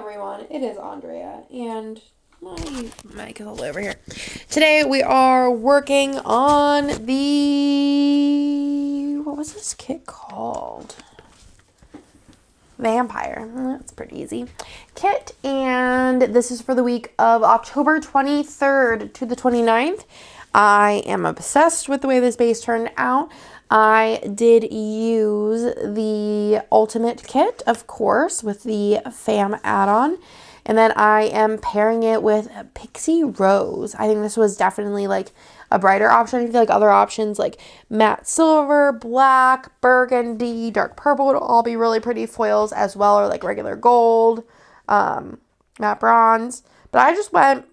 everyone, it is Andrea, and my mic is all over here. Today we are working on what was this kit called? Vampire. That's pretty easy. Kit, and this is for the week of October 23rd to the 29th. I am obsessed with the way this base turned out. I did use the Ultimate Kit, of course, with the FAM add-on. And then I am pairing it with Pixie Rose. I think this was definitely like a brighter option. I feel like other options like matte silver, black, burgundy, dark purple would all be really pretty foils as well, or like regular gold, matte bronze. But I just went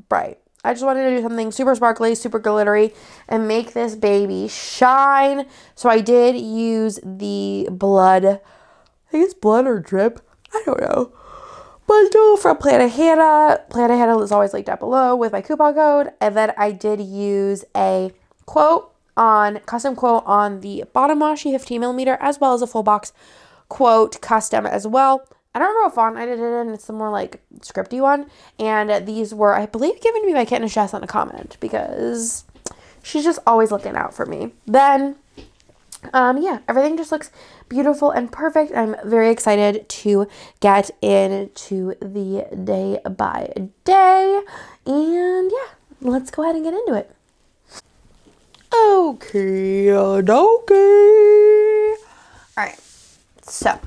bright. I just wanted to do something super sparkly, super glittery, and make this baby shine. So I did use the blood, I think it's blood or drip, I don't know, bundle from Planet Hannah. Planet Hannah is always linked down below with my coupon code. And then I did use a custom quote on the bottom washi 15mm, as well as a full box quote custom as well. I don't remember what font I did it in. It's the more like scripty one. And these were, I believe, given to me by Katniss Jess on a comment because she's just always looking out for me. Then, yeah, everything just looks beautiful and perfect. I'm very excited to get into the day by day. And yeah, let's go ahead and get into it. Okay. All right. So,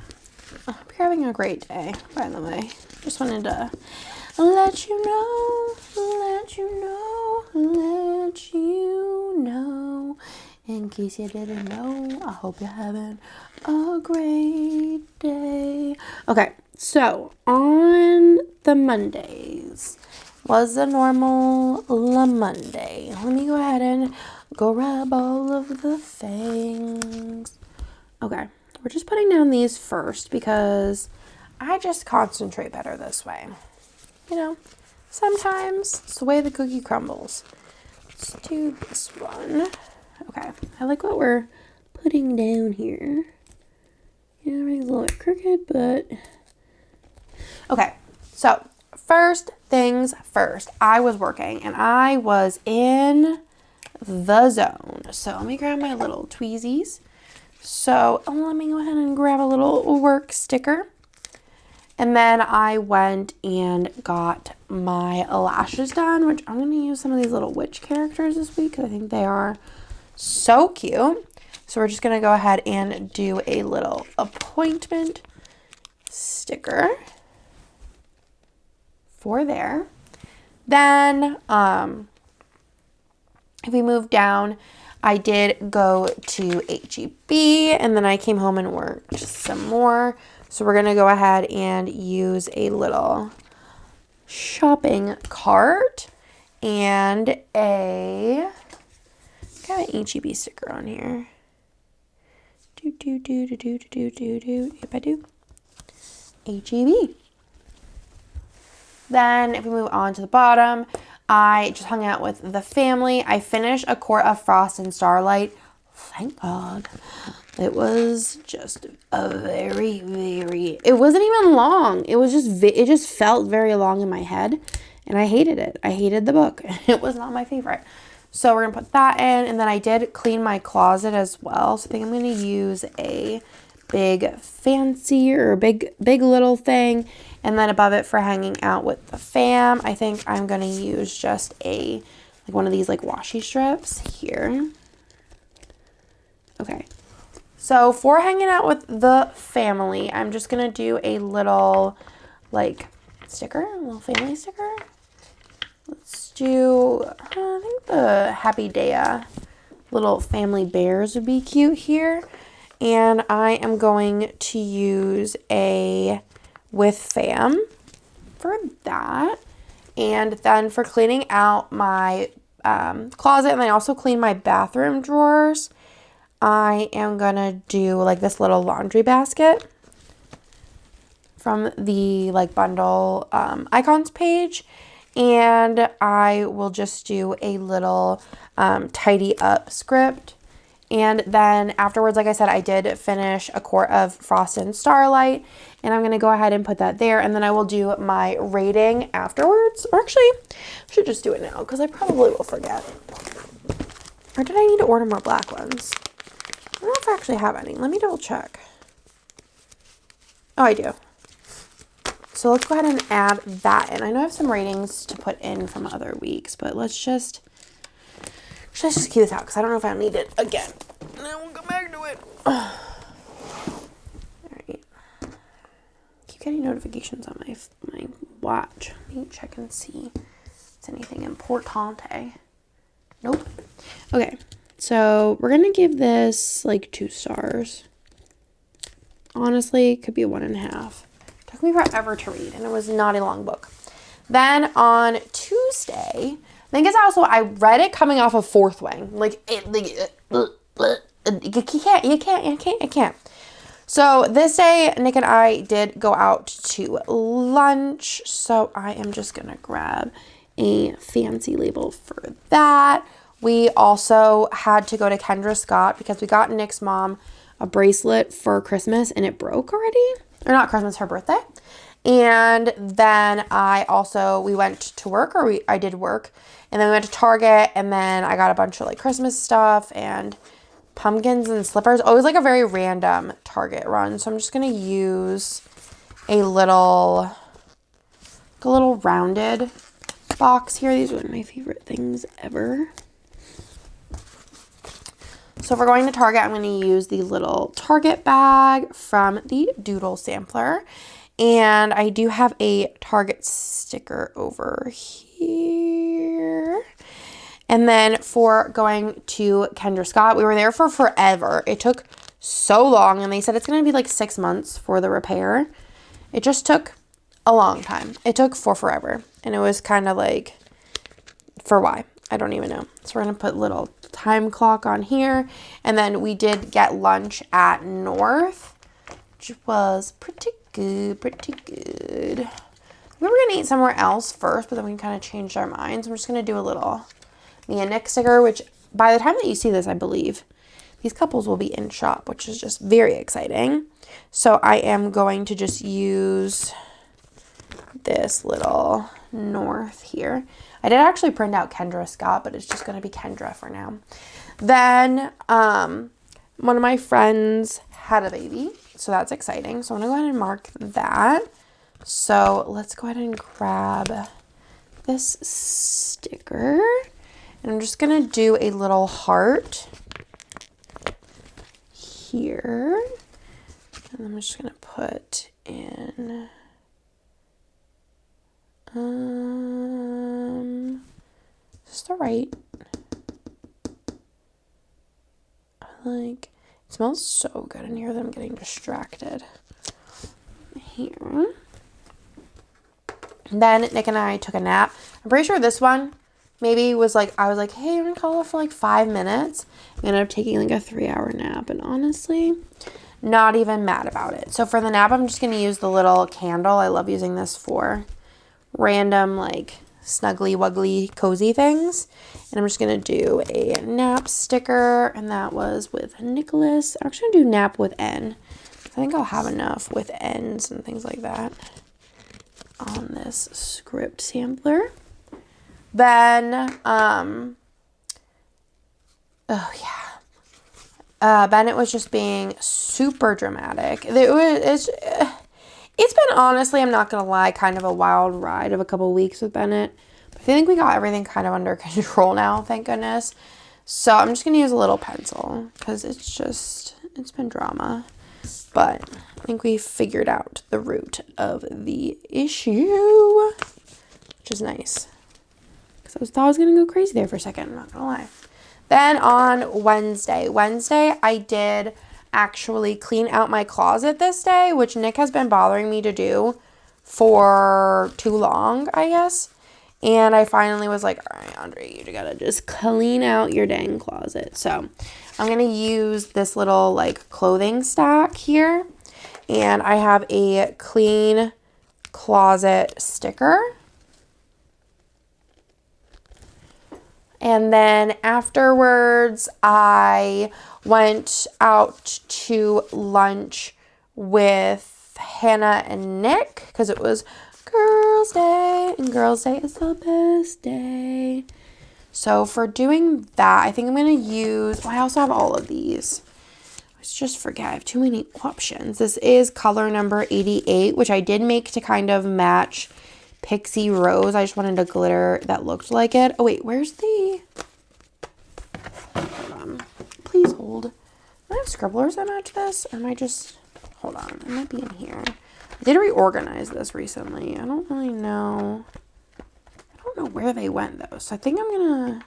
I hope you're having a great day, by the way. Just wanted to let you know, in case you didn't know. I hope you're having a great day. Okay, so on the Mondays was the normal Monday. Let me go ahead and grab all of the things. Okay. We're just putting down these first because I just concentrate better this way. You know, sometimes it's the way the cookie crumbles. Let's do this one. Okay, I like what we're putting down here. Yeah, everything's a little bit crooked, but... Okay, so first things first. I was working and I was in the zone. So let me grab my little tweezies. So let me go ahead and grab a little work sticker. And then I went and got my lashes done, which I'm going to use some of these little witch characters this week. I think they are so cute. So we're just going to go ahead and do a little appointment sticker for there. Then if we move down, I did go to H-E-B, and then I came home and worked some more. So we're going to go ahead and use a little shopping cart and got an H-E-B sticker on here. Yep, I do. H-E-B. Then if we move on to the bottom, I just hung out with the family. I finished A Court of Frost and Starlight. Thank God. It was just a it wasn't even long. It just felt very long in my head. And I hated it. I hated the book. It was not my favorite. So we're going to put that in. And then I did clean my closet as well. So I think I'm going to use a big fancy or a big little thing. And then above it for hanging out with the fam, I think I'm going to use just one of these like washi strips here. Okay. So for hanging out with the family, I'm just going to do a little like sticker, a little family sticker. Let's do, I think the Happy Day little family bears would be cute here. And I am going to use a with fam for that. And then for cleaning out my closet, and I also clean my bathroom drawers, I am going to do like this little laundry basket from the like bundle icons page. And I will just do a little tidy up script And then afterwards, like I said, I did finish a quart of Frosted Starlight, and I'm going to go ahead and put that there. And then I will do my rating afterwards. Or actually, I should just do it now because I probably will forget. Or did I need to order more black ones? I don't know if I actually have any. Let me double check. Oh, I do. So let's go ahead and add that in. I know I have some ratings to put in from other weeks, but let's just keep this out because I don't know if I'll need it again. And then we'll go back to it. All right. Keep getting notifications on my watch. Let me check and see if it's anything importante. Nope. Okay. So we're going to give this like 2 stars. Honestly, it could be a 1.5. It took me forever to read, and it was not a long book. Then on Tuesday, I think it's also, I read it coming off of Fourth Wing. You can't. So this day, Nick and I did go out to lunch. So I am just going to grab a fancy label for that. We also had to go to Kendra Scott because we got Nick's mom a bracelet for Christmas and it broke already. Or not Christmas, her birthday. And then we went to work, I did work. And then we went to Target, and then I got a bunch of like Christmas stuff and pumpkins and slippers. Oh, it was like a very random Target run. So I'm just going to use a little rounded box here. These are one of my favorite things ever. So if we're going to Target, I'm going to use the little Target bag from the Doodle Sampler. And I do have a Target sticker over here. And then for going to Kendra Scott, we were there for forever. It took so long, and they said it's going to be like 6 months for the repair. It just took a long time. It took forever. And it was kind of like, for why? I don't even know. So we're going to put little time clock on here. And then we did get lunch at North, which was pretty good. We were going to eat somewhere else first, but then we kind of changed our minds. I'm just going to do a little me and Nick sticker, which by the time that you see this, I believe these couples will be in shop, which is just very exciting. So I am going to just use this little North here. I did actually print out Kendra Scott, but it's just going to be Kendra for now. Then one of my friends had a baby, so that's exciting. So I'm going to go ahead and mark that. So let's go ahead and grab this sticker. And I'm just going to do a little heart here. And I'm just going to put in is this the right? Like, it smells so good in here that I'm getting distracted. Here. Then Nick and I took a nap. I'm pretty sure this one maybe was like, I was like, hey, I'm gonna call it for like 5 minutes. I ended up taking like a 3-hour nap, and honestly, not even mad about it. So for the nap, I'm just gonna use the little candle. I love using this for random like snuggly wuggly cozy things. And I'm just gonna do a nap sticker, and that was with Nicholas. I'm actually gonna do nap with N. I think I'll have enough with N's and things like that on this script sampler. Then Bennett was just being super dramatic. It's been, honestly, I'm not gonna lie, kind of a wild ride of a couple weeks with Bennett. But I think we got everything kind of under control now, thank goodness. So I'm just gonna use a little pencil because it's been drama. But I think we figured out the root of the issue, which is nice. Because I thought I was gonna go crazy there for a second, I'm not gonna lie. Then on Wednesday, I did actually clean out my closet this day, which Nick has been bothering me to do for too long, I guess. And I finally was like, all right, Andrea, you gotta just clean out your dang closet. So I'm gonna use this little like clothing stack here. And I have a clean closet sticker. And then afterwards, I went out to lunch with Hannah and Nick because it was Girls' Day, and Girls' Day is the best day. So for doing that, I think I'm going to use, I also have all of these. Let's just forget, I have too many options. This is color number 88, which I did make to kind of match Pixie Rose. I just wanted a glitter that looked like it. Oh wait, where's the, hold on, please hold. Do I have scribblers that match this? Or am I just, hold on, it might be in here. I did reorganize this recently. I don't really know. I don't know where they went though. So I think I'm gonna,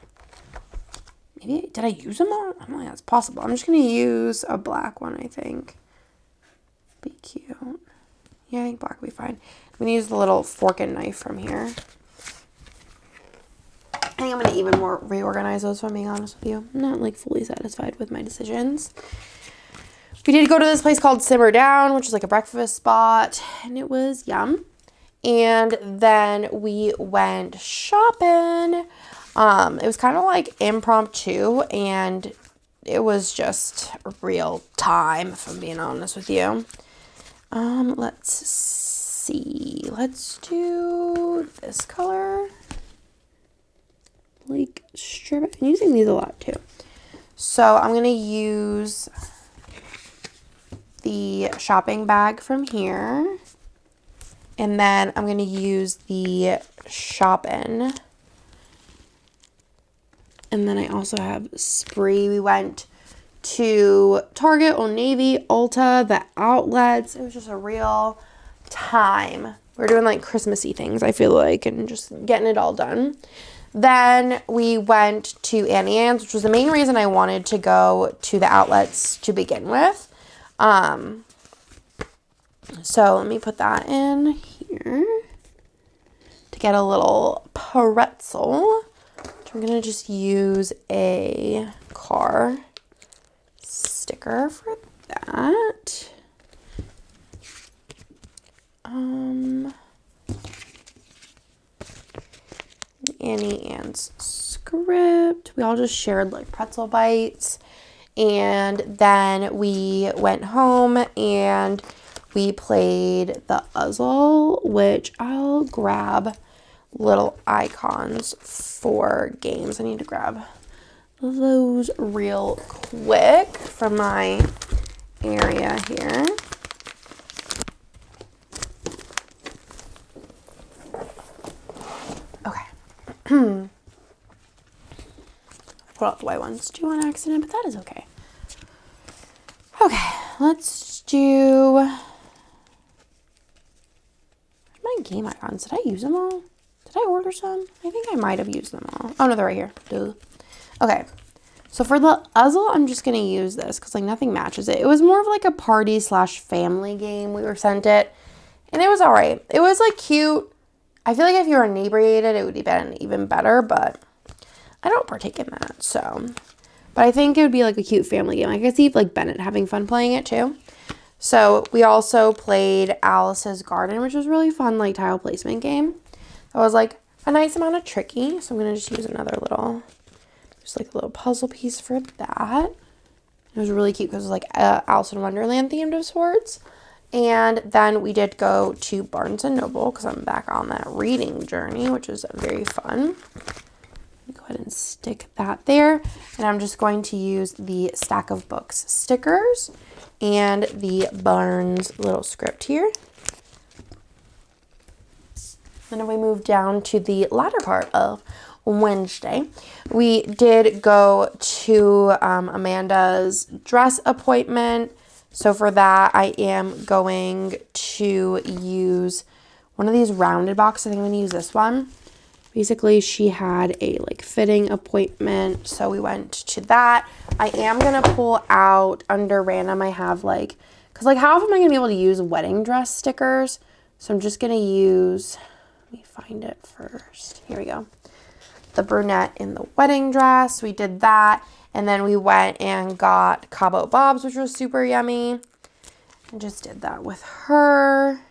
maybe, did I use them all? I don't think that's possible. I'm just gonna use a black one, I think. Be cute. Yeah, I think black will be fine. I'm going to use the little fork and knife from here. I think I'm going to even more reorganize those, if I'm being honest with you. I'm not like fully satisfied with my decisions. We did go to this place called Simmer Down, which is like a breakfast spot, and it was yum. And then we went shopping. It was kind of like impromptu, and it was just real time, if I'm being honest with you. Let's see. Let's do this color. Like strip. I'm using these a lot too. So I'm going to use the shopping bag from here. And then I'm going to use the Shop-In. And then I also have Spree. We went to Target, Old Navy, Ulta, the outlets. It was just a real time. We're doing like Christmassy things, I feel like, and just getting it all done. Then we went to Annie Ann's, which was the main reason I wanted to go to the outlets to begin with. So let me put that in here to get a little pretzel. I'm going to just use a car sticker for that. Annie Ann's script. We all just shared like pretzel bites. And then we went home and we played the Uzzle, which I'll grab little icons for games. I need to grab those real quick from my area here. Okay. I put out the white ones too on accident, but that is okay. Okay, let's do my game icons. Did I use them all? Did I order some? I think I might have used them all. Oh no, they're right here. Duh. Okay. So for the Uzzle, I'm just going to use this because like nothing matches it. It was more of like a party / family game. We were sent it and it was all right. It was like cute. I feel like if you were inebriated, it would be even better, but I don't partake in that. So, but I think it would be like a cute family game. I could see like Bennett having fun playing it too. So we also played Alice's Garden, which was really fun, like tile placement game. It was like a nice amount of tricky. So I'm going to just use another little, just like a little puzzle piece for that. It was really cute because it was like Alice in Wonderland themed of sorts. And then we did go to Barnes & Noble because I'm back on that reading journey, which is very fun. Go ahead and stick that there. And I'm just going to use the Stack of Books stickers and the Barnes little script here. And then we move down to the latter part of Wednesday. We did go to Amanda's dress appointment. So for that, I am going to use one of these rounded boxes. I think I'm going to use this one. Basically, she had a like fitting appointment, so we went to that. I am going to pull out under random. I have like, because like how often am I going to be able to use wedding dress stickers? So I'm just going to use, let me find it first. Here we go. The brunette in the wedding dress. We did that. And then we went and got Cabo Bob's, which was super yummy. And just did that with her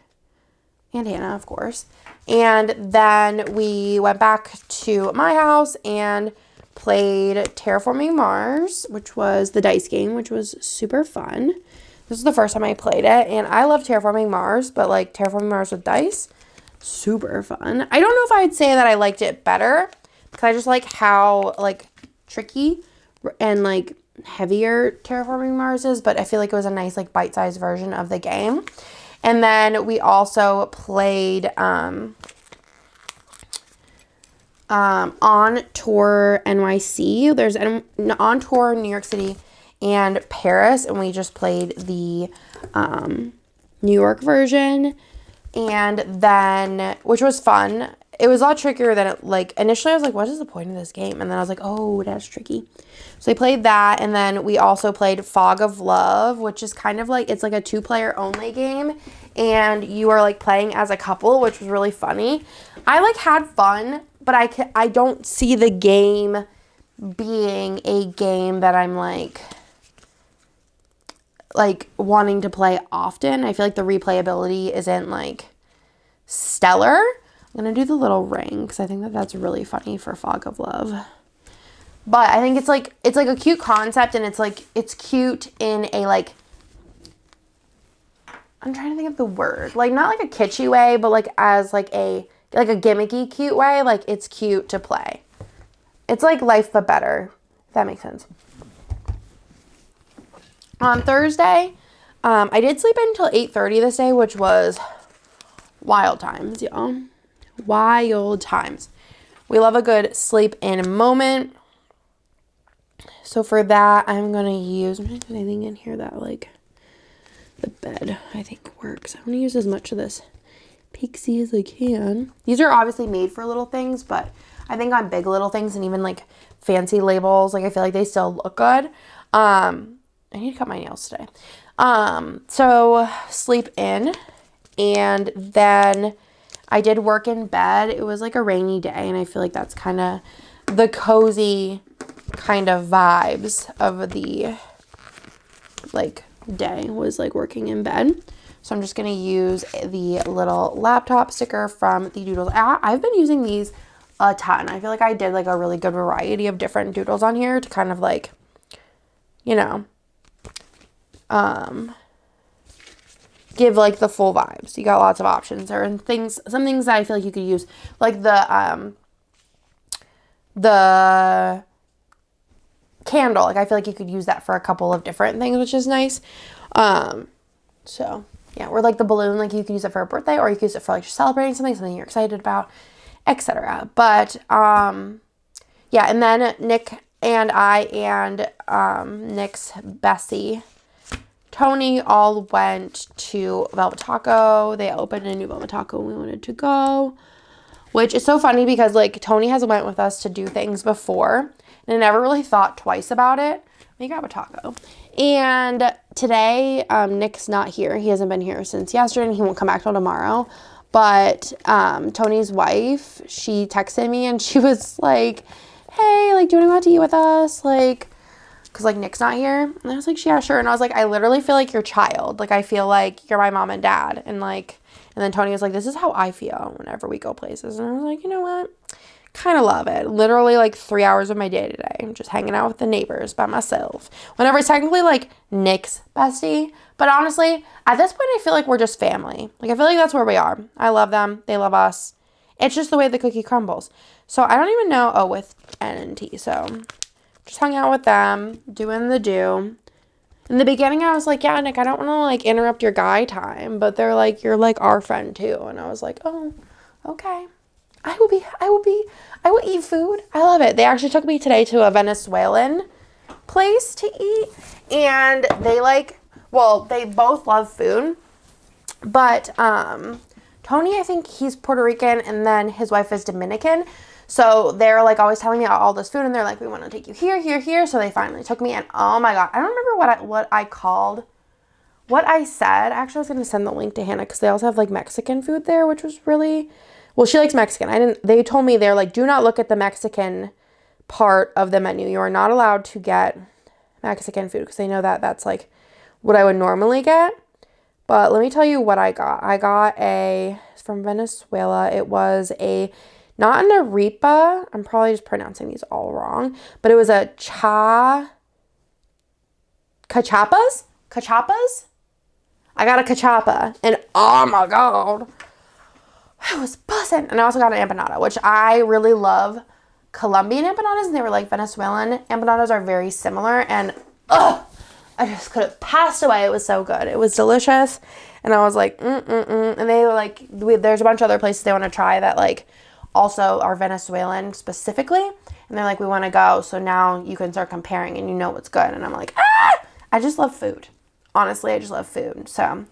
and Hannah, of course. And then we went back to my house and played Terraforming Mars, which was the dice game, which was super fun. This is the first time I played it, and I love Terraforming Mars, but like Terraforming Mars with dice, super fun. I don't know if I'd say that I liked it better, because I just like how like tricky and like heavier Terraforming Mars is, but I feel like it was a nice like bite-sized version of the game. And then we also played On Tour NYC. There's an On Tour New York City and Paris, and we just played the New York version. And then, which was fun. It was a lot trickier than it, like, initially I was like, what is the point of this game? And then I was like, oh, that's tricky. So we played that, and then we also played Fog of Love, which is kind of like, it's like a 2-player only game, and you are like playing as a couple, which was really funny. I like had fun, but I don't see the game being a game that I'm like wanting to play often. I feel like the replayability isn't like stellar. I'm going to do the little ring because I think that that's really funny for Fog of Love. But I think it's like a cute concept, and it's cute in a like, I'm trying to think of the word, like not like a kitschy way, but like as like a gimmicky cute way. Like it's cute to play. It's like Life But Better, if that makes sense. On Thursday, I did sleep until 8:30 this day, which was wild times, y'all. Wild times. We love a good sleep in moment. So for that, I'm going to use anything in here that like the bed I think works. I'm going to use as much of this pixie as I can. These are obviously made for little things, but I think on big little things and even like fancy labels, like I feel like they still look good. I need to cut my nails today. So sleep in, and then I did work in bed. It was like a rainy day, and I feel like that's kind of the cozy kind of vibes of the like day was like working in bed. So I'm just going to use the little laptop sticker from the doodles. I've been using these a ton. I feel like I did like a really good variety of different doodles on here to kind of like, you know, give like the full vibes. You got lots of options there, and some things that I feel like you could use, like the candle. Like I feel like you could use that for a couple of different things, which is nice. So yeah, or like the balloon, like you could use it for a birthday, or you could use it for like celebrating something you're excited about, etc. But yeah, and then Nick and I and Nick's Bessie Tony all went to Velvet Taco. They opened a new Velvet Taco and we wanted to go, which is so funny because like Tony has went with us to do things before and I never really thought twice about it. We grab a taco. And today, Nick's not here. He hasn't been here since yesterday and he won't come back till tomorrow. But Tony's wife, she texted me and she was like, hey, like, do you want to go out to eat with us? Like, because like Nick's not here. And I was like, yeah, sure. And I was like, I literally feel like your child. Like I feel like you're my mom and dad. And like, and then Tony was like, this is how I feel whenever we go places. And I was like, you know what? Kind of love it. Literally like 3 hours of my day today. I'm just hanging out with the neighbors by myself. Whenever it's technically like Nick's bestie. But honestly, at this point, I feel like we're just family. Like I feel like that's where we are. I love them. They love us. It's just the way the cookie crumbles. So I don't even know. Oh, with N and T. So just hung out with them, doing the do. In the beginning, I was like, yeah, Nick, I don't want to like interrupt your guy time. But they're like, you're like our friend too. And I was like, oh, okay. I will eat food. I love it. They actually took me today to a Venezuelan place to eat. And they like, well, they both love food. But Tony, I think he's Puerto Rican and then his wife is Dominican. So they're like always telling me all this food and they're like, we want to take you here, here, here. So they finally took me and oh my God, I don't remember what I said. Actually, I was going to send the link to Hannah because they also have like Mexican food there, which was really, well, she likes Mexican. They told me they're like, do not look at the Mexican part of the menu. You are not allowed to get Mexican food because they know that that's like what I would normally get. But let me tell you what I got. I got it's from Venezuela. It was a not an arepa. I'm probably just pronouncing these all wrong, but it was a cachapas? Cachapas? I got a cachapa, and oh my God, I was buzzing. And I also got an empanada, which I really love. Colombian empanadas, and they were like Venezuelan empanadas are very similar, and I just could have passed away. It was so good. It was delicious, and I was like, and they were like, there's a bunch of other places they want to try that like also are Venezuelan specifically, and they're like, we want to go, so now you can start comparing and you know what's good. And I'm like, I just love food. Honestly, I just love food. So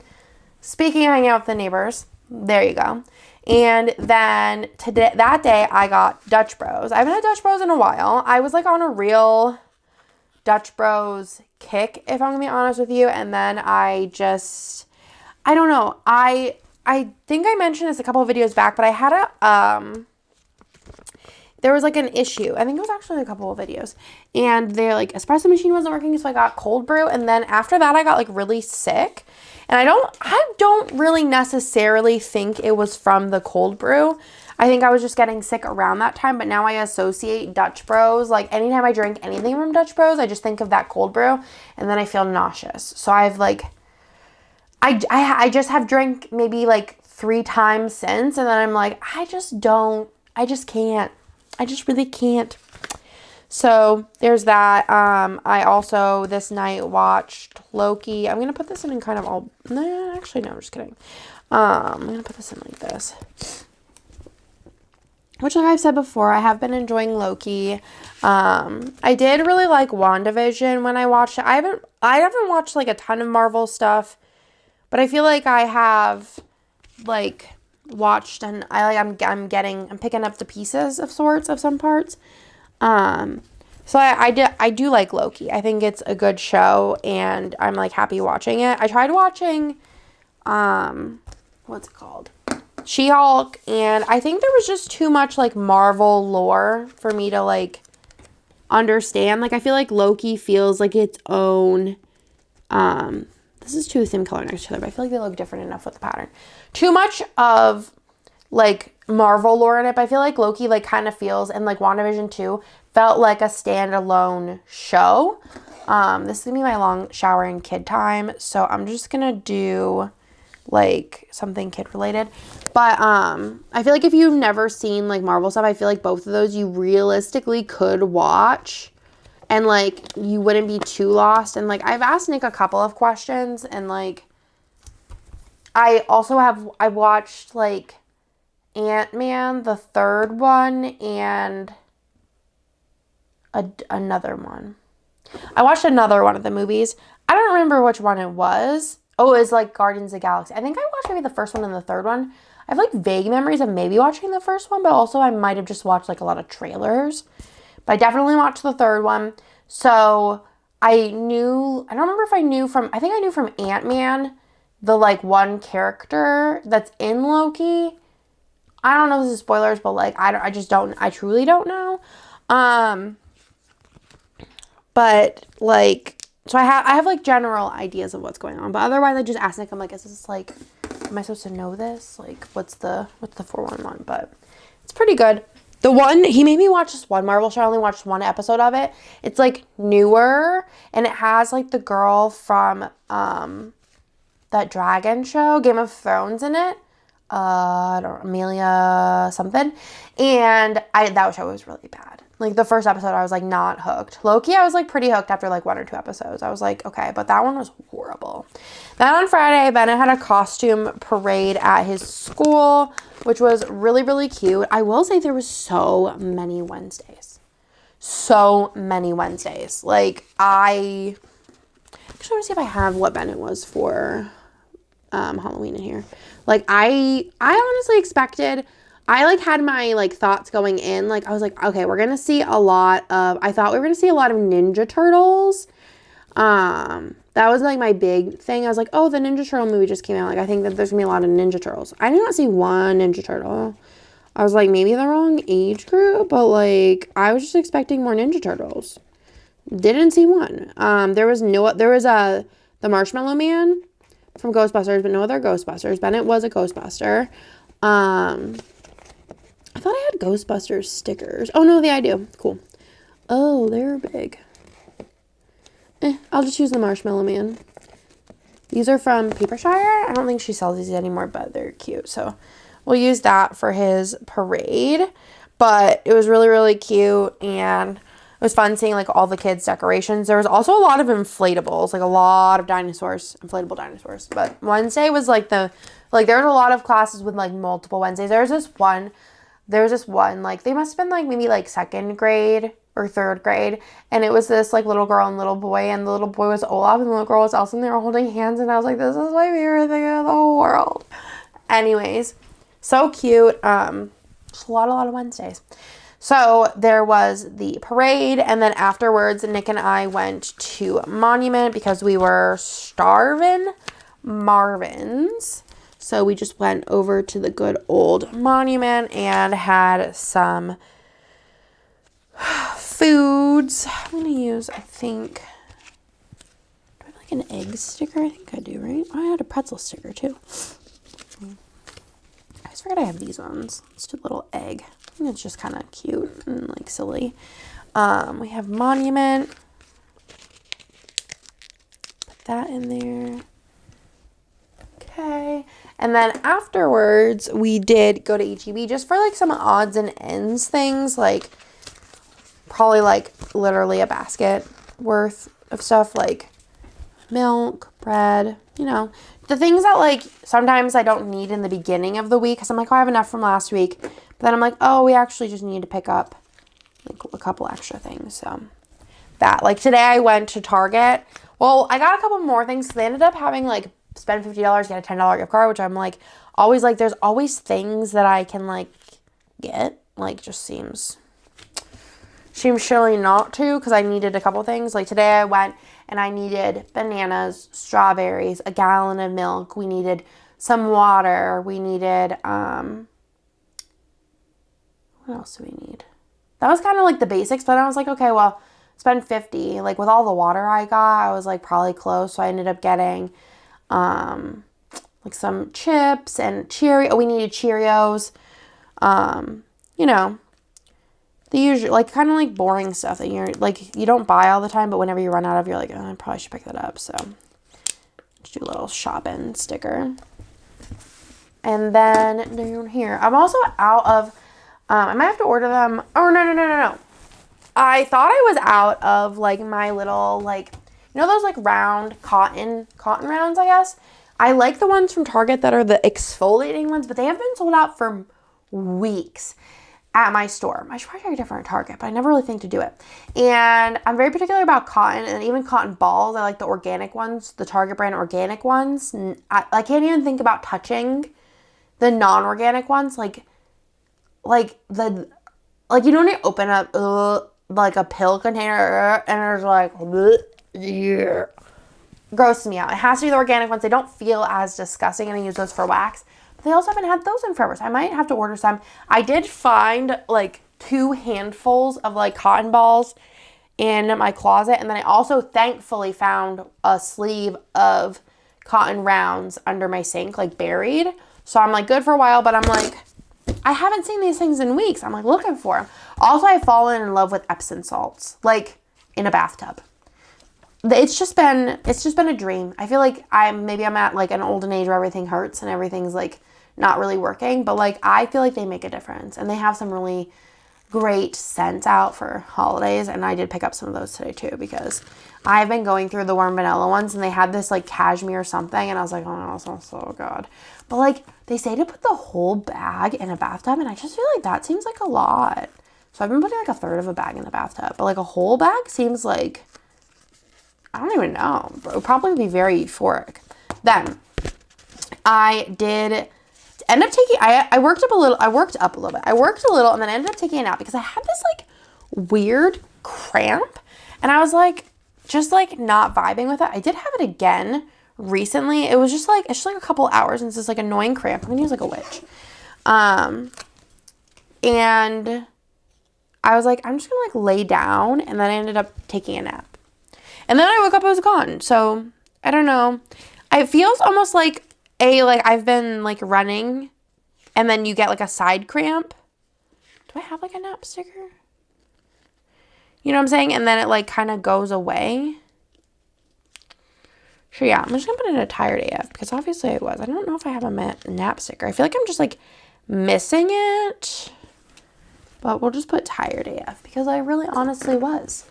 speaking of hanging out with the neighbors, there you go. And then that day I got Dutch Bros. I haven't had Dutch Bros in a while. I was like on a real Dutch Bros kick, if I'm gonna be honest with you. And then I don't know. I think I mentioned this a couple of videos back, but I had there was like an issue. I think it was actually a couple of videos. And their like espresso machine wasn't working, so I got cold brew. And then after that I got like really sick. And I don't really necessarily think it was from the cold brew. I think I was just getting sick around that time, but now I associate Dutch Bros. Like anytime I drink anything from Dutch Bros, I just think of that cold brew, and then I feel nauseous. So I've like, I just have drank maybe like 3 times since, and then I'm like, I just can't. I just really can't. So there's that. I also this night watched Loki. I'm going to put this in kind of all, actually no, I'm just kidding. I'm going to put this in like this. Which like I've said before, I have been enjoying Loki. I did really like WandaVision when I watched it. I haven't watched like a ton of Marvel stuff, but I feel like I have like watched, and I'm picking up the pieces of sorts of some parts. So I do like Loki. I think it's a good show, and I'm like happy watching it. I tried watching, what's it called? She-Hulk, and I think there was just too much like Marvel lore for me to like understand. Like I feel like Loki feels like its own, this is two the same color next to each other, but I feel like they look different enough with the pattern. Too much of like Marvel lore in it, but I feel like Loki like kind of feels, and like WandaVision too, felt like a standalone show. This is gonna be my long showering kid time, so I'm just gonna do like something kid related. But I feel like if you've never seen like Marvel stuff, I feel like both of those you realistically could watch and like you wouldn't be too lost. And like I've asked Nick a couple of questions, and like I watched like Ant-Man, the third one, and another one. I watched another one of the movies. I don't remember which one it was. Oh, it was like Guardians of the Galaxy. I think I watched maybe the first one and the third one. I have like vague memories of maybe watching the first one, but also I might have just watched like a lot of trailers. But I definitely watched the third one. So I don't remember if I knew from Ant-Man, the like one character that's in Loki. I don't know if this is spoilers, but like I truly don't know. But like, so I have like general ideas of what's going on, but otherwise I just ask Nick, I'm like, is this like, am I supposed to know this? Like, what's the 411? But it's pretty good. The one, he made me watch this one Marvel show. I only watched one episode of it. It's like newer, and it has like the girl from that dragon show, Game of Thrones, in it. I don't know, Amelia something. And that show was really bad. Like the first episode, I was like not hooked. Loki, I was like pretty hooked after like 1 or 2 episodes. I was like, okay, but that one was horrible. Then on Friday, Bennett had a costume parade at his school, which was really, really cute. I will say there was so many Wednesdays. So many Wednesdays. Like I actually want to see if I have what Bennett was for Halloween in here. Like I honestly expected, I like had my like thoughts going in. Like I was like, okay, we're gonna see a lot of, I thought we were gonna see a lot of Ninja Turtles. That was like my big thing. I was like, oh, the Ninja Turtle movie just came out. Like I think that there's gonna be a lot of Ninja Turtles. I did not see one Ninja Turtle. I was like, maybe the wrong age group, but like I was just expecting more Ninja Turtles. Didn't see one. There was the Marshmallow Man from Ghostbusters, but no other Ghostbusters. Bennett was a Ghostbuster. I thought I had Ghostbusters stickers. Oh, no, I do. Cool. Oh, they're big. I'll just use the Marshmallow Man. These are from Papershire. I don't think she sells these anymore, but they're cute. So we'll use that for his parade. But it was really, really cute. And it was fun seeing like all the kids' decorations. There was also a lot of inflatables, like a lot of dinosaurs, inflatable dinosaurs. But Wednesday was like there was a lot of classes with like multiple Wednesdays. There was this one, like they must have been like maybe like second grade or third grade. And it was this like little girl and little boy. And the little boy was Olaf and the little girl was Elsa. And they were holding hands. And I was like, this is my favorite thing in the whole world. Anyways, so cute. Just a lot of Wednesdays. So there was the parade, and then afterwards, Nick and I went to Monument because we were starving Marvin's. So we just went over to the good old Monument and had some foods. I'm going to use, I think, do I have like an egg sticker? I think I do, right? Oh, I had a pretzel sticker too. I always forget I have these ones. Let's do a little egg. I think it's just kind of cute and like silly. We have Monument. Put that in there. Okay. And then afterwards, we did go to HEB just for like some odds and ends things. Like probably like literally a basket worth of stuff like milk, bread, you know. The things that like sometimes I don't need in the beginning of the week because I'm like, oh, I have enough from last week. But then I'm like, oh, we actually just need to pick up like a couple extra things. So that, like today I went to Target. Well, I got a couple more things. So they ended up having like spend $50, get a $10 gift card, which I'm like always like, there's always things that I can like get. Like just seems silly not to because I needed a couple things. Like today I went and I needed bananas, strawberries, a gallon of milk. We needed some water. We needed, what else do we need? That was kind of like the basics, but I was like, okay, well, spend $50. Like with all the water I got, I was like probably close. So I ended up getting, like some chips and we needed Cheerios. You know, the usual, like kind of like boring stuff that you're like, you don't buy all the time, but whenever you run out of, you're like, oh, I probably should pick that up. So just do a little shopping sticker. And then down here, I'm also out of, I might have to order them. Oh, no. I thought I was out of like my little, like, you know, those like round cotton rounds, I guess. I like the ones from Target that are the exfoliating ones, but they have been sold out for weeks at my store. I should probably try a different Target, but I never really think to do it. And I'm very particular about cotton and even cotton balls. I like the organic ones, the Target brand organic ones. I can't even think about touching the non-organic ones. Like you know when you open up like a pill container and there's like, yeah, grosses me out. It has to be the organic ones. They don't feel as disgusting, and I use those for wax. But they also haven't had those in forever, so I might have to order some. I did find like 2 handfuls of like cotton balls in my closet, and then I also thankfully found a sleeve of cotton rounds under my sink, like buried. So I'm like good for a while, but I'm like, I haven't seen these things in weeks. I'm like looking for them. Also, I've fallen in love with Epsom salts, like in a bathtub. It's just been a dream. I feel like I'm at like an olden age where everything hurts and everything's like not really working, but like I feel like they make a difference, and they have some really great scents out for holidays. And I did pick up some of those today too because I've been going through the warm vanilla ones, and they had this like cashmere or something, and I was like, oh, that smells so good. But like they say to put the whole bag in a bathtub, and I just feel like that seems like a lot. So I've been putting like a third of a bag in the bathtub, but like a whole bag seems like, I don't even know. It would probably be very euphoric. Then I did end up taking, I worked up a little bit. I worked a little and then I ended up taking a nap because I had this like weird cramp, and I was like, just like not vibing with it. I did have it again recently. It was just like, it's just like a couple hours, and it's this like annoying cramp. I'm gonna use like a witch. And I was like, I'm just gonna like lay down, and then I ended up taking a nap. And then I woke up, it was gone. So I don't know. It feels almost like I've been like running, and then you get like a side cramp. I have like a nap sticker? You know what I'm saying? And then it like kind of goes away. So yeah, I'm just gonna put in a tired AF because obviously I was. I don't know if I have a nap sticker. I feel like I'm just like missing it. But we'll just put tired AF because I really honestly was.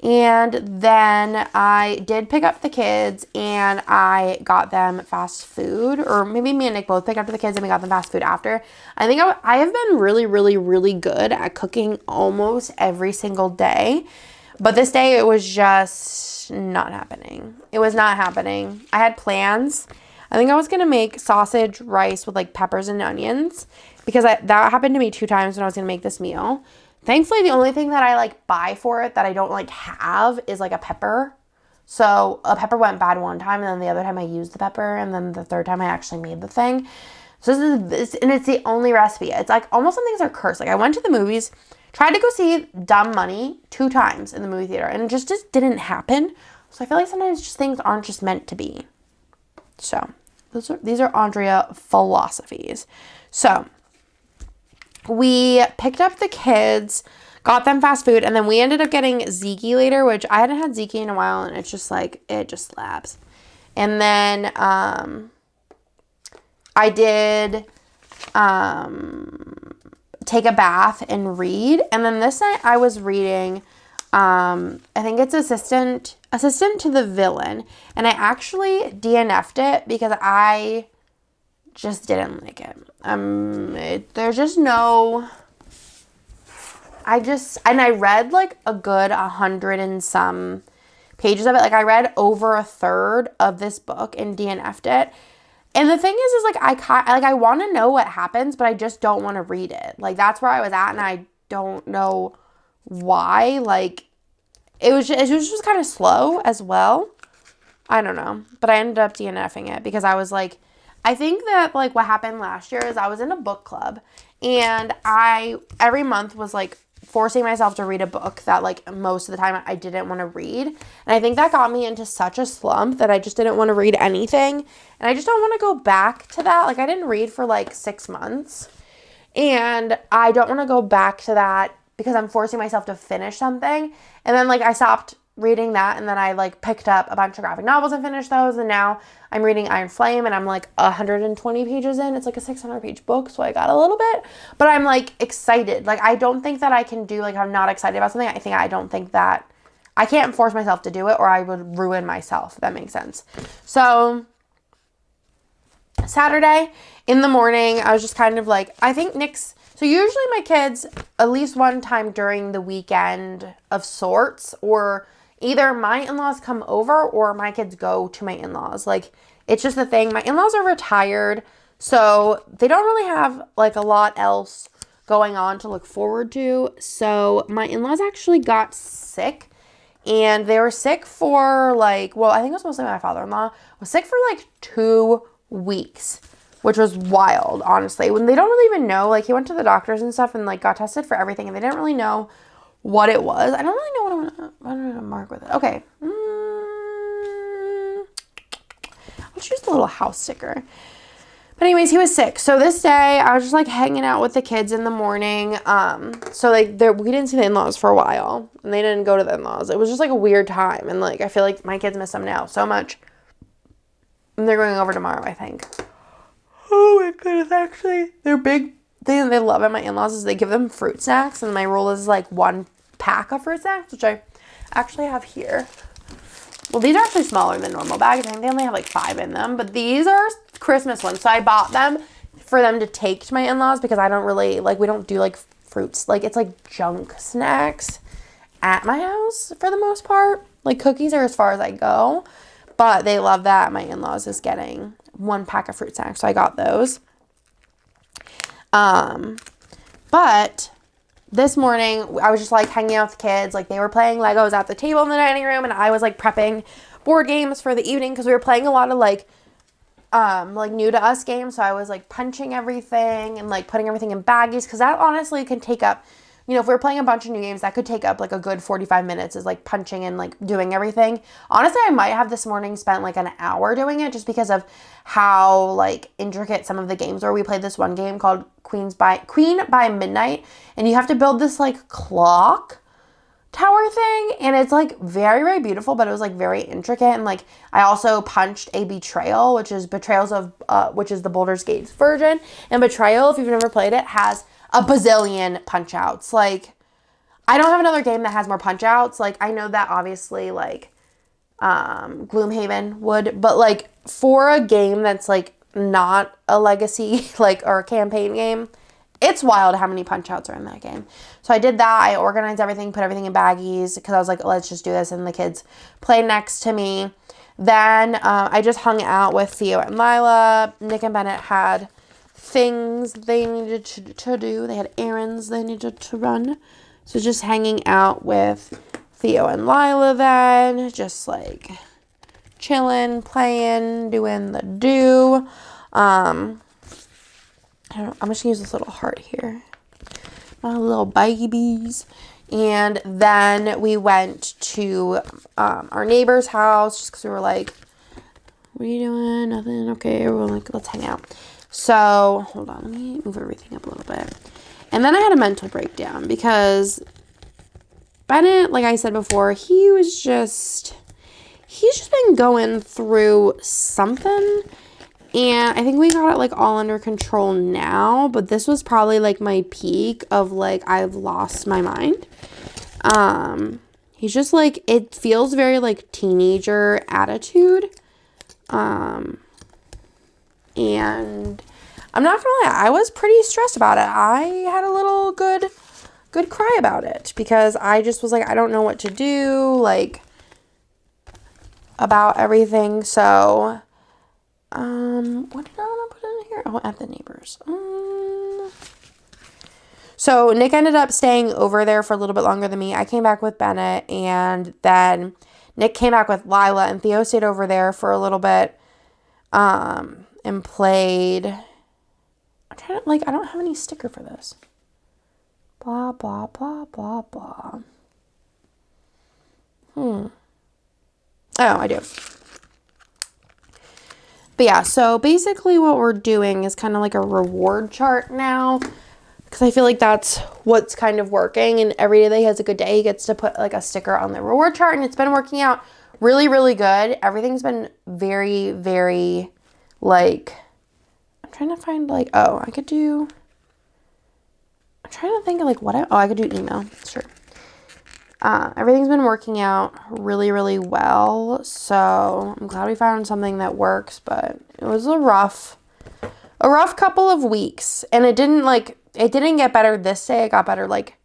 And then I did pick up the kids and I got them fast food, or maybe me and Nick both picked up the kids and we got them fast food after. I think I have been really, really, really good at cooking almost every single day. But this day it was just not happening. It was not happening. I had plans. I think I was going to make sausage rice with like peppers and onions because that happened to me 2 times when I was going to make this meal. Thankfully, the only thing that I like buy for it that I don't like have is like a pepper. So a pepper went bad one time and then the other time I used the pepper and then the third time I actually made the thing. So this and it's the only recipe. It's like almost some things are cursed. Like I went to the movies, tried to go see Dumb Money 2 times in the movie theater and it just didn't happen. So I feel like sometimes just things aren't just meant to be. So these are Andrea philosophies. So we picked up the kids, got them fast food, and then we ended up getting Ziki later, which I hadn't had Ziki in a while, and it's just like, it just slaps. And then I did take a bath and read, and then this night I was reading, I think it's Assistant to the Villain, and I actually DNF'd it because I just didn't like it. There's just no, and I read like a good 100 and some pages of it. Like I read over a third of this book and DNF'd it. And the thing is like I want to know what happens, but I just don't want to read it. Like that's where I was at, and I don't know why. Like it was just kind of slow as well. I don't know, but I ended up DNFing it because I was like, I think that like what happened last year is I was in a book club and I every month was like forcing myself to read a book that like most of the time I didn't want to read. And I think that got me into such a slump that I just didn't want to read anything. And I just don't want to go back to that. Like I didn't read for like 6 months. And I don't want to go back to that because I'm forcing myself to finish something. And then like I stopped reading that and then I like picked up a bunch of graphic novels and finished those, and now I'm reading Iron Flame and I'm like 120 pages in. It's like a 600-page book, so I got a little bit, but I'm like excited. Like I don't think that I can do, like I'm not excited about something. I don't think that I can't force myself to do it or I would ruin myself, if that makes sense. So Saturday in the morning, I was just kind of like, I think so usually my kids, at least one time during the weekend of sorts, or either my in-laws come over or my kids go to my in-laws. Like, it's just the thing. My in-laws are retired, so they don't really have, like, a lot else going on to look forward to. So my in-laws actually got sick, and they were sick for, like, well, I think it was mostly my father-in-law, was sick for, like, 2 weeks, which was wild, honestly. When they don't really even know, like, he went to the doctors and stuff and, like, got tested for everything, and they didn't really know what it was. I don't really know what I'm gonna mark with it. Okay. I'll choose the little house sticker. But anyways, he was sick. So this day, I was just like hanging out with the kids in the morning. So like we didn't see the in-laws for a while, and they didn't go to the in-laws. It was just like a weird time, and like I feel like my kids miss them now so much. And they're going over tomorrow, I think. Oh my goodness, actually, they're big. They love it, my in-laws, is they give them fruit snacks, and my rule is like 1 pack of fruit snacks, which I actually have here. Well, these are actually smaller than normal bags. I think they only have like 5 in them, but these are Christmas ones. So I bought them for them to take to my in-laws because I don't really, like, we don't do like fruits. Like, it's like junk snacks at my house for the most part. Like, cookies are as far as I go, but they love that. My in-laws is getting 1 pack of fruit snacks, so I got those. But this morning I was just like hanging out with the kids. Like they were playing Legos at the table in the dining room, and I was like prepping board games for the evening because we were playing a lot of like new to us games. So I was like punching everything and like putting everything in baggies because that honestly can take up, you know, if we're playing a bunch of new games, that could take up like a good 45 minutes is like punching and like doing everything. Honestly, I might have this morning spent like an hour doing it just because of how like intricate some of the games are. We played this one game called Queen by Midnight, and you have to build this like clock tower thing, and it's like very, very beautiful, but it was like very intricate. And like I also punched a Betrayal, which is which is the Baldur's Gate version. And Betrayal, if you've never played it, has a bazillion punch outs. Like I don't have another game that has more punch outs. Like I know that obviously like Gloomhaven would, but like for a game that's like not a legacy like or a campaign game, it's wild how many punch outs are in that game. So I did that. I organized everything, put everything in baggies because I was like, let's just do this. And the kids played next to me. Then I just hung out with Theo and Lila. Nick and Bennett had things they needed to do. They had errands they needed to run. So just hanging out with Theo and Lila then. Just like chilling, playing, doing the do. I'm just going to use this little heart here. My little babies. And then we went to our neighbor's house just because we were like, what are you doing? Nothing? Okay. We're like, let's hang out. So, hold on. Let me move everything up a little bit. And then I had a mental breakdown because Bennett, like I said before, he's just been going through something. And I think we got it like all under control now, but this was probably like my peak of like I've lost my mind. He's just like, it feels very like teenager attitude. And I'm not gonna lie, I was pretty stressed about it. I had a little good cry about it because I just was like, I don't know what to do, like about everything. So what did I want to put in here? Oh, at the neighbors. So Nick ended up staying over there for a little bit longer than me. I came back with Bennett, and then Nick came back with Lila, and Theo stayed over there for a little bit, and played. I'm trying to, like, I don't have any sticker for this. Blah, blah, blah, blah, blah. Oh, I do. But yeah, so basically what we're doing is kind of like a reward chart now, because I feel like that's what's kind of working, and every day that he has a good day, he gets to put like a sticker on the reward chart, and it's been working out really, really good. Everything's been very, very, like, I'm trying to find like, I'm trying to think of like I could do email, sure. Everything's been working out really, really well, so I'm glad we found something that works, but it was a rough couple of weeks, and it didn't get better this day. It got better like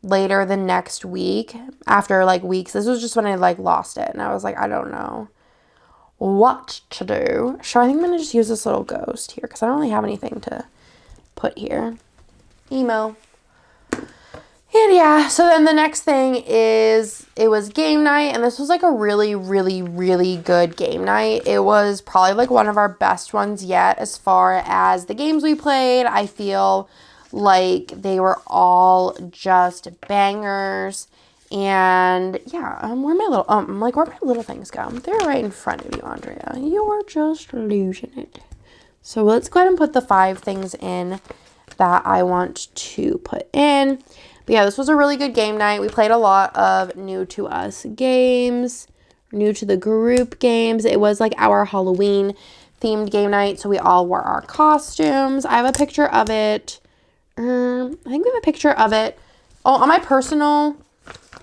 later the next week after like weeks. This was just when I like lost it, and I was like, I don't know what to do. So I think I'm gonna just use this little ghost here because I don't really have anything to put here. Email. And yeah, so then the next thing is, it was game night, and this was like a really, really, really good game night. It was probably like one of our best ones yet as far as the games we played. I feel like they were all just bangers. And yeah, where my little things go? They're right in front of you, Andrea. You're just losing it. So let's go ahead and put the 5 things in that I want to put in. But yeah, this was a really good game night. We played a lot of new to us games, new to the group games. It was like our Halloween themed game night, so we all wore our costumes. I have a picture of it. I think we have a picture of it. Oh, on my personal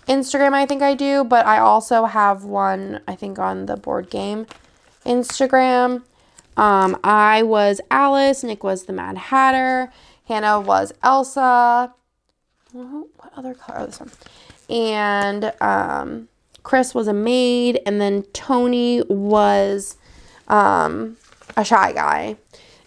Instagram, I think I do, but I also have one, I think, on the board game Instagram. I was Alice, Nick was the Mad Hatter, Hannah was Elsa. What other color? Oh, this one. And Chris was a maid, and then Tony was a shy guy.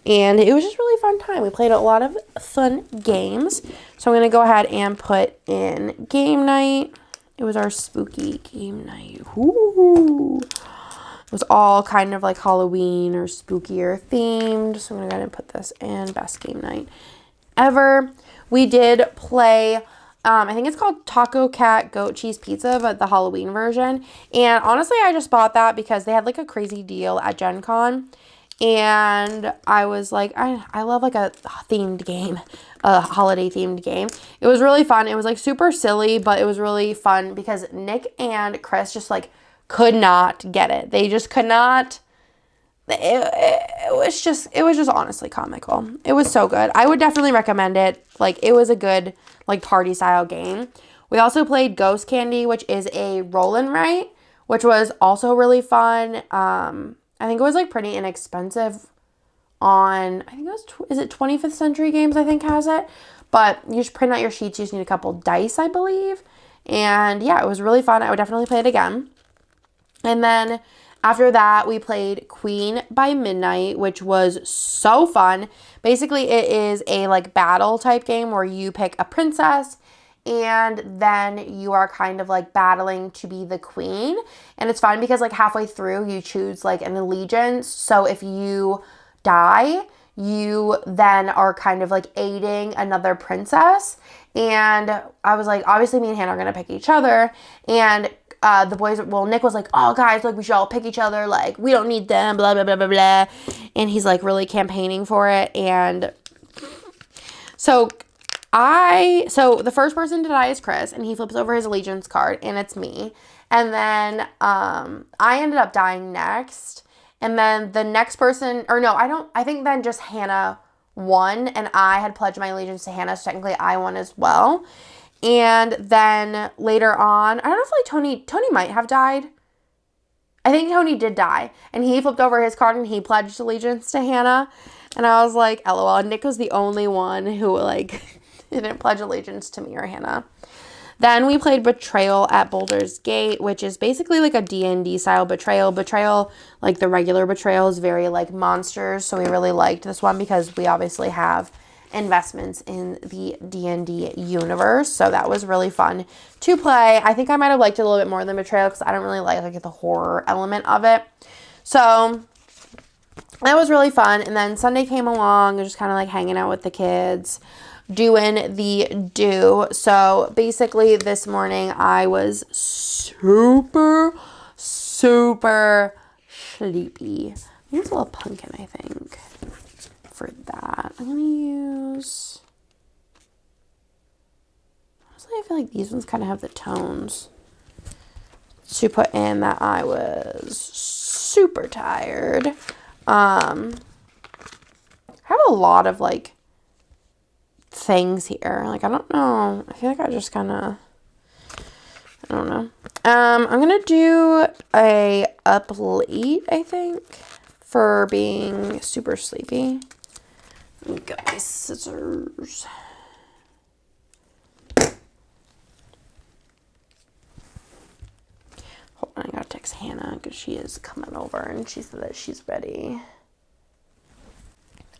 And it was just really fun time. We played a lot of fun games. So I'm going to go ahead and put in game night. It was our spooky game night. Ooh. It was all kind of like Halloween or spookier themed. So I'm going to go ahead and put this in best game night ever. We did play I think it's called Taco Cat Goat Cheese Pizza, but the Halloween version. And honestly, I just bought that because they had like a crazy deal at Gen Con. And I was like, I love like a themed game, a holiday themed game. It was really fun. It was like super silly, but it was really fun because Nick and Chris just like could not get it. They just could not. It was just honestly comical. It was so good. I would definitely recommend it. Like, it was a good like party style game. We also played Ghost Candy, which is a roll and write, which was also really fun. I think it was like pretty inexpensive on, I think it was, is it 25th Century Games, I think has it. But you just print out your sheets. You just need a couple dice, I believe. And yeah, it was really fun. I would definitely play it again. And then after that, we played Queen by Midnight, which was so fun. Basically, it is a like battle type game where you pick a princess and then you are kind of like battling to be the queen. And it's fun because like halfway through you choose like an allegiance. So if you die, you then are kind of like aiding another princess. And I was like, obviously me and Hannah are going to pick each other. And the boys, well, Nick was like, oh, guys, like, we should all pick each other. Like, we don't need them, blah, blah, blah, blah, blah. And he's, like, really campaigning for it. And so the first person to die is Chris, and he flips over his allegiance card, and it's me. And then I ended up dying next. And then the next person, or no, I think then just Hannah won, and I had pledged my allegiance to Hannah, so technically I won as well. And then later on, I don't know if like Tony might have died. I think Tony did die. And he flipped over his card and he pledged allegiance to Hannah. And I was like, LOL. And Nick was the only one who like didn't pledge allegiance to me or Hannah. Then we played Betrayal at Boulder's Gate, which is basically like a D&D style betrayal. Betrayal, like the regular Betrayal, is very like monsters. So we really liked this one because we obviously have investments in the D&D universe, so that was really fun to play. I think I might have liked it a little bit more than Betrayal because I don't really like the horror element of it. So that was really fun. And then Sunday came along and just kind of like hanging out with the kids, doing the do. So basically this morning I was super sleepy. I use a little pumpkin, I think. For that, I'm gonna use, honestly, I feel like these ones kind of have the tones to put in that I was super tired. I have a lot of like things here. Like, I don't know. I feel like I just kind of, I don't know. I'm gonna do a up late, I think, for being super sleepy. Let me get my scissors. Hold on, I gotta text Hannah because she is coming over and she said that she's ready.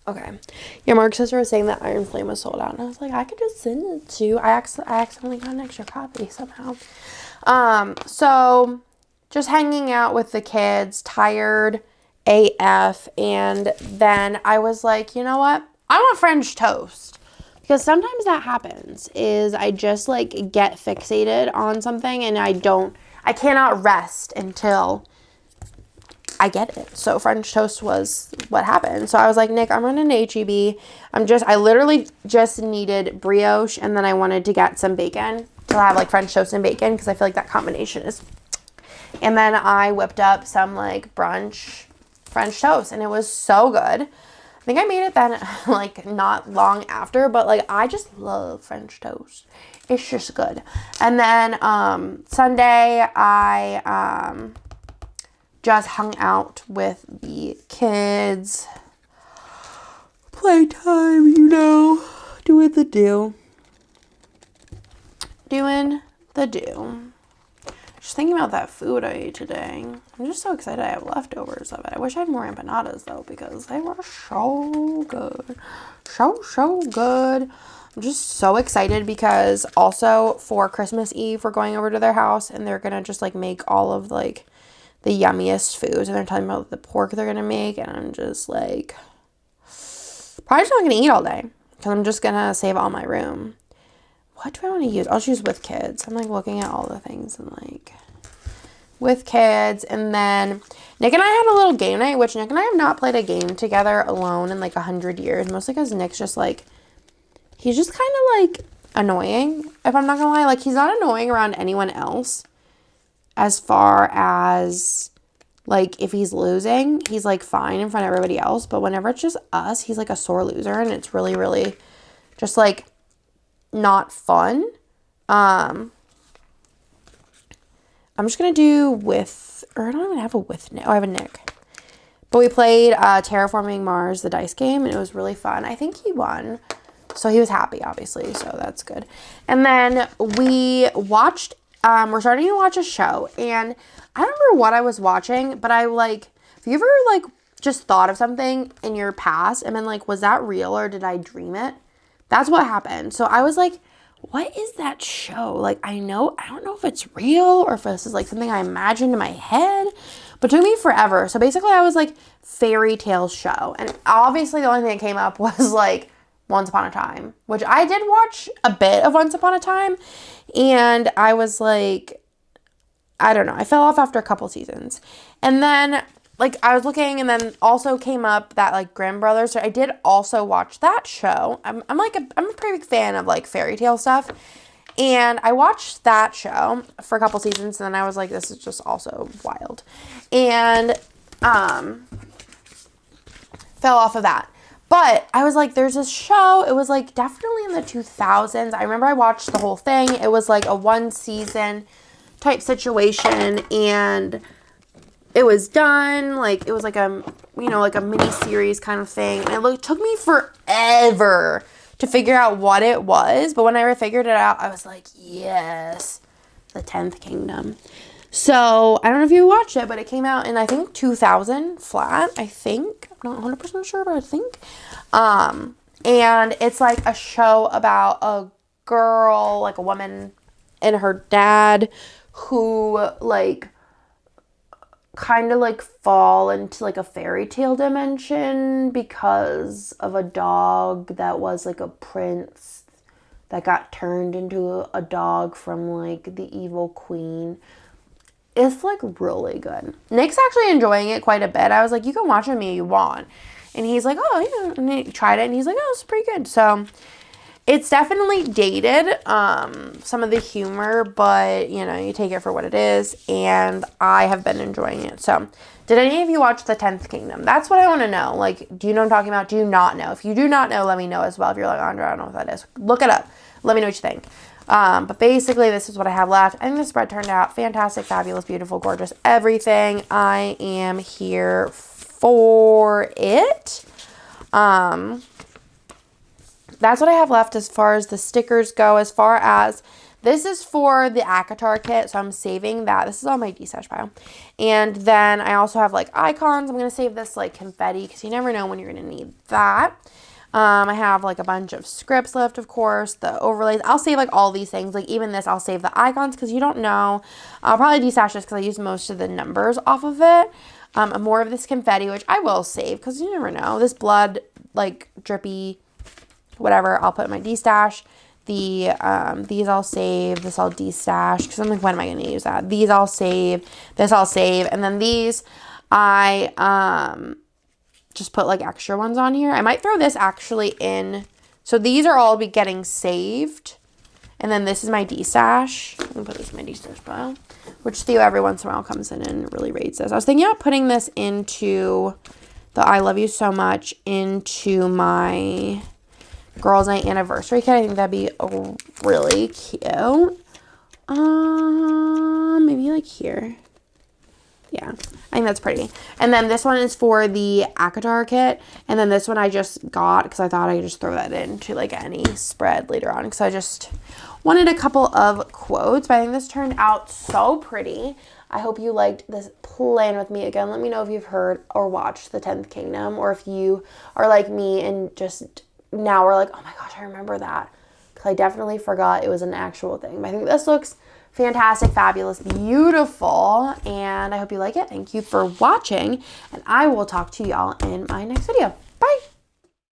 Okay. Yeah, Mark's sister was saying that Iron Flame was sold out. And I was like, I could just send it to you. I accidentally got an extra copy somehow. So just hanging out with the kids, tired AF. And then I was like, you know what? I want French toast. Because sometimes that happens, is I just like get fixated on something and I cannot rest until I get it. So French toast was what happened. So I was like, Nick, I'm running HEB. I literally just needed brioche and then I wanted to get some bacon to have like French toast and bacon because I feel like that combination is. And then I whipped up some like brunch French toast and it was so good. I think I made it then like not long after, but like I just love French toast. It's just good. And then Sunday I just hung out with the kids. Playtime, you know. Doing the do. Just thinking about that food I ate today. I'm just so excited I have leftovers of it. I wish I had more empanadas though because they were so good. So good. I'm just so excited because also for Christmas Eve we're going over to their house and they're gonna just like make all of like the yummiest foods and they're talking about the pork they're gonna make and I'm just like probably just not gonna eat all day because I'm just gonna save all my room. what do I want to use? I'll choose with kids. I'm like looking at all the things and like with kids. And then Nick and I had a little game night, which Nick and I have not played a game together alone in like 100 years. Mostly because Nick's just like, he's just kind of like annoying, if I'm not gonna lie. Like, he's not annoying around anyone else as far as like if he's losing, he's like fine in front of everybody else. But whenever it's just us, he's like a sore loser, and it's really, really just like not fun. I'm just gonna do with, or I don't even have a with Nick. Oh, I have a Nick. But we played Terraforming Mars, the dice game, and it was really fun. I think he won. So he was happy, obviously, so that's good. And then we watched, we're starting to watch a show, and I don't remember what I was watching, but I like, have you ever like just thought of something in your past and been like, was that real or did I dream it? That's what happened. So I was like, what is that show? Like, I don't know if it's real or if this is like something I imagined in my head, but it took me forever. So basically I was like, fairy tale show. And obviously the only thing that came up was like, Once Upon a Time, which I did watch a bit of Once Upon a Time, and I was like, I don't know, I fell off after a couple seasons. And then like I was looking, and then also came up that like Grimm Brothers, so I did also watch that show. I'm a pretty big fan of like fairy tale stuff, and I watched that show for a couple seasons, and then I was like, this is just also wild, and fell off of that. But I was like, there's this show. It was like definitely in the 2000s. I remember I watched the whole thing. It was like a 1-season type situation, and it was done. Like, it was like a, like a mini series kind of thing. And it took me forever to figure out what it was. But when I figured it out, I was like, yes, the 10th Kingdom. So, I don't know if you watched it, but it came out in, I think, 2000 flat, I think. I'm not 100% sure, but I think. And it's like a show about a girl, like a woman and her dad who, like, kind of, like, fall into, like, a fairy tale dimension because of a dog that was, like, a prince that got turned into a dog from, like, the evil queen. It's, like, really good. Nick's actually enjoying it quite a bit. I was like, you can watch it with me if you want. And he's like, oh, yeah. And he tried it, and he's like, oh, it's pretty good. So, it's definitely dated, some of the humor, but, you take it for what it is. And I have been enjoying it. So, did any of you watch The 10th Kingdom? That's what I want to know. Like, do you know what I'm talking about? Do you not know? If you do not know, let me know as well. If you're like, Andrea, I don't know what that is. Look it up. Let me know what you think. But basically, this is what I have left. I think the spread turned out fantastic, fabulous, beautiful, gorgeous, everything. I am here for it. That's what I have left as far as the stickers go. As far as, this is for the ACOTAR kit, so I'm saving that. This is on my D-stash pile. And then I also have, like, icons. I'm going to save this, like, confetti, because you never know when you're going to need that. I have, like, a bunch of scripts left, of course, the overlays. I'll save, like, all these things. Like, even this, I'll save the icons, because you don't know. I'll probably de-stash this, because I use most of the numbers off of it. More of this confetti, which I will save, because you never know. This blood, like, drippy, whatever, I'll put in my de-stash. These I'll save. This I'll de-stash, because I'm like, when am I going to use that? These I'll save. This I'll save. And then these, I, just put like extra ones on here. I might throw this actually in. So these are all be getting saved. And then this is my D-stash. I'm going to put this in my D-stash pile, which Theo every once in a while comes in and really rates this. I was thinking about putting this into the I Love You So Much into my Girls Night Anniversary kit. I think that'd be really cute. Maybe like here. Yeah, I think that's pretty. And then this one is for the ACOTAR kit. And then this one I just got because I thought I could just throw that into like any spread later on. Because I just wanted a couple of quotes. But I think this turned out so pretty. I hope you liked this plan with me. Again, let me know if you've heard or watched The 10th Kingdom. Or if you are like me and just now we're like, oh my gosh, I remember that. Because I definitely forgot it was an actual thing. But I think this looks fantastic, fabulous, beautiful, and I hope you like it. Thank you for watching, and I will talk to y'all in my next video. Bye!